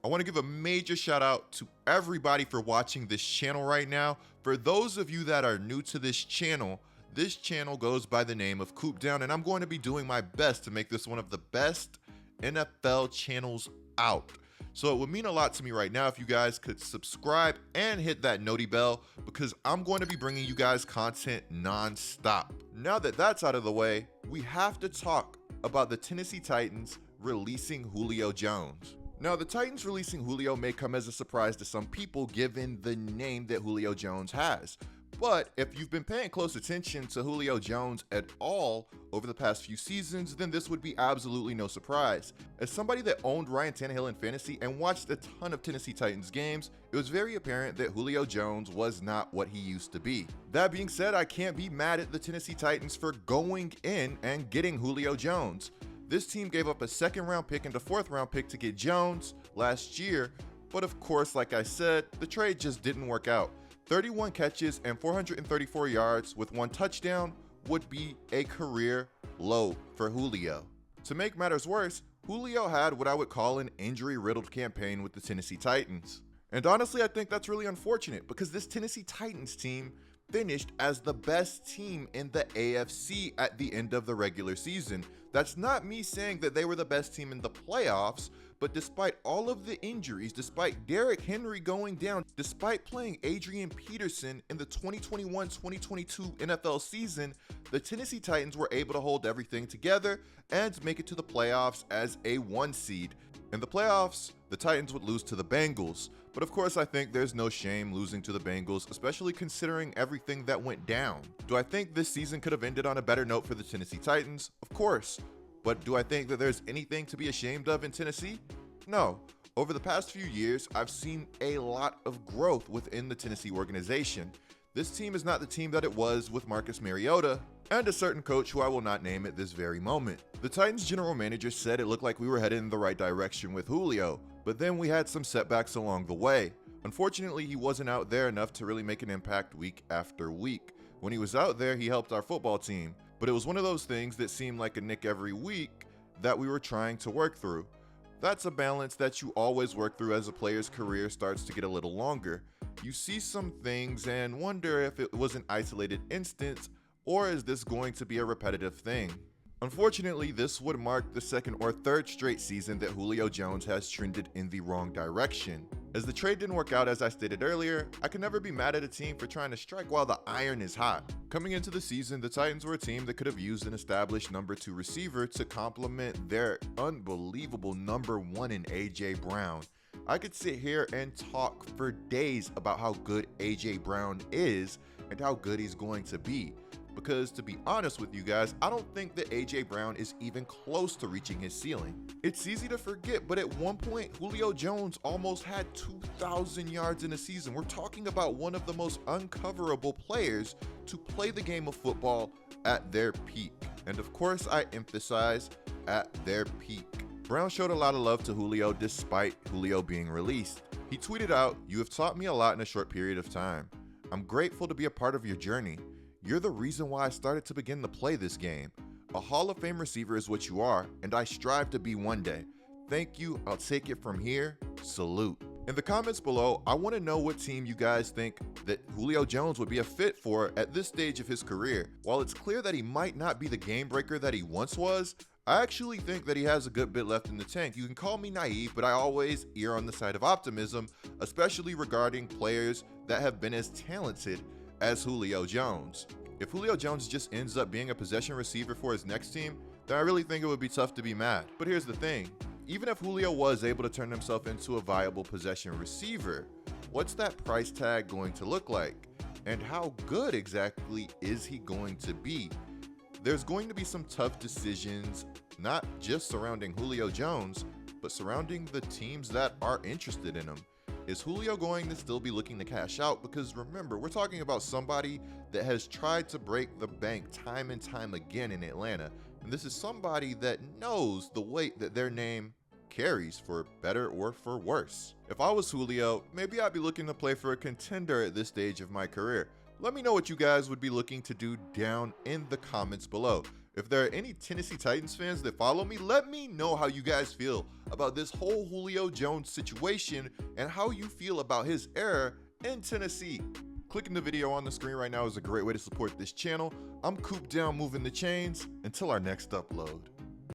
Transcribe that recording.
I want to give a major shout out to everybody for watching this channel right now. For those of you that are new to this channel goes by the name of Coop Down, and I'm going to be doing my best to make this one of the best NFL channels out. So it would mean a lot to me right now if you guys could subscribe and hit that noti bell, because I'm going to be bringing you guys content non-stop. Now that that's out of the way, we have to talk about the Tennessee Titans releasing Julio Jones. Now, the Titans releasing Julio may come as a surprise to some people given the name that Julio Jones has. But if you've been paying close attention to Julio Jones at all over the past few seasons, then this would be absolutely no surprise. As somebody that owned Ryan Tannehill in fantasy and watched a ton of Tennessee Titans games, it was very apparent that Julio Jones was not what he used to be. That being said, I can't be mad at the Tennessee Titans for going in and getting Julio Jones. This team gave up a second-round pick and a fourth-round pick to get Jones last year, but of course, like I said, the trade just didn't work out. 31 catches and 434 yards with 1 touchdown would be a career low for Julio. To make matters worse, Julio had what I would call an injury-riddled campaign with the Tennessee Titans. And honestly, I think that's really unfortunate because this Tennessee Titans team finished as the best team in the AFC at the end of the regular season. That's not me saying that they were the best team in the playoffs, but despite all of the injuries, despite Derrick Henry going down, despite playing Adrian Peterson in the 2021-2022 NFL season, the Tennessee Titans were able to hold everything together and make it to the playoffs as a 1 seed. In the playoffs, the Titans would lose to the Bengals, but of course I think there's no shame losing to the Bengals, especially considering everything that went down. Do I think this season could have ended on a better note for the Tennessee Titans? Of course. But do I think that there's anything to be ashamed of in Tennessee? No. Over the past few years, I've seen a lot of growth within the Tennessee organization. This team is not the team that it was with Marcus Mariota and a certain coach who I will not name at this very moment. The Titans general manager said it looked like we were headed in the right direction with Julio, but then we had some setbacks along the way. Unfortunately, he wasn't out there enough to really make an impact week after week. When he was out there, he helped our football team, but it was one of those things that seemed like a nick every week that we were trying to work through. That's a balance that you always work through as a player's career starts to get a little longer. You see some things and wonder if it was an isolated instance, or is this going to be a repetitive thing? Unfortunately, this would mark the second or third straight season that Julio Jones has trended in the wrong direction. As the trade didn't work out as I stated earlier, I can never be mad at a team for trying to strike while the iron is hot. Coming into the season, the Titans were a team that could have used an established number 2 receiver to complement their unbelievable number 1 in AJ Brown. I could sit here and talk for days about how good AJ Brown is and how good he's going to be. Because to be honest with you guys, I don't think that AJ Brown is even close to reaching his ceiling. It's easy to forget, but at one point, Julio Jones almost had 2,000 yards in a season. We're talking about one of the most uncoverable players to play the game of football at their peak. And of course, I emphasize at their peak. Brown showed a lot of love to Julio despite Julio being released. He tweeted out, "You have taught me a lot in a short period of time. I'm grateful to be a part of your journey. You're the reason why I started to begin to play this game. A Hall of Fame receiver is what you are, and I strive to be one day. Thank you, I'll take it from here, salute." In the comments below, I want to know what team you guys think that Julio Jones would be a fit for at this stage of his career. While it's clear that he might not be the game breaker that he once was, I actually think that he has a good bit left in the tank. You can call me naive, but I always err on the side of optimism, especially regarding players that have been as talented as Julio Jones. If Julio Jones just ends up being a possession receiver for his next team, then I really think it would be tough to be mad. But here's the thing, even if Julio was able to turn himself into a viable possession receiver, what's that price tag going to look like? And how good exactly is he going to be? There's going to be some tough decisions, not just surrounding Julio Jones, but surrounding the teams that are interested in him. Is Julio going to still be looking to cash out? Because remember, we're talking about somebody that has tried to break the bank time and time again in Atlanta. And this is somebody that knows the weight that their name carries, for better or for worse. If I was Julio, maybe I'd be looking to play for a contender at this stage of my career. Let me know what you guys would be looking to do down in the comments below. If there are any Tennessee Titans fans that follow me, let me know how you guys feel about this whole Julio Jones situation and how you feel about his era in Tennessee. Clicking the video on the screen right now is a great way to support this channel. I'm Coop Down, moving the chains. Until our next upload.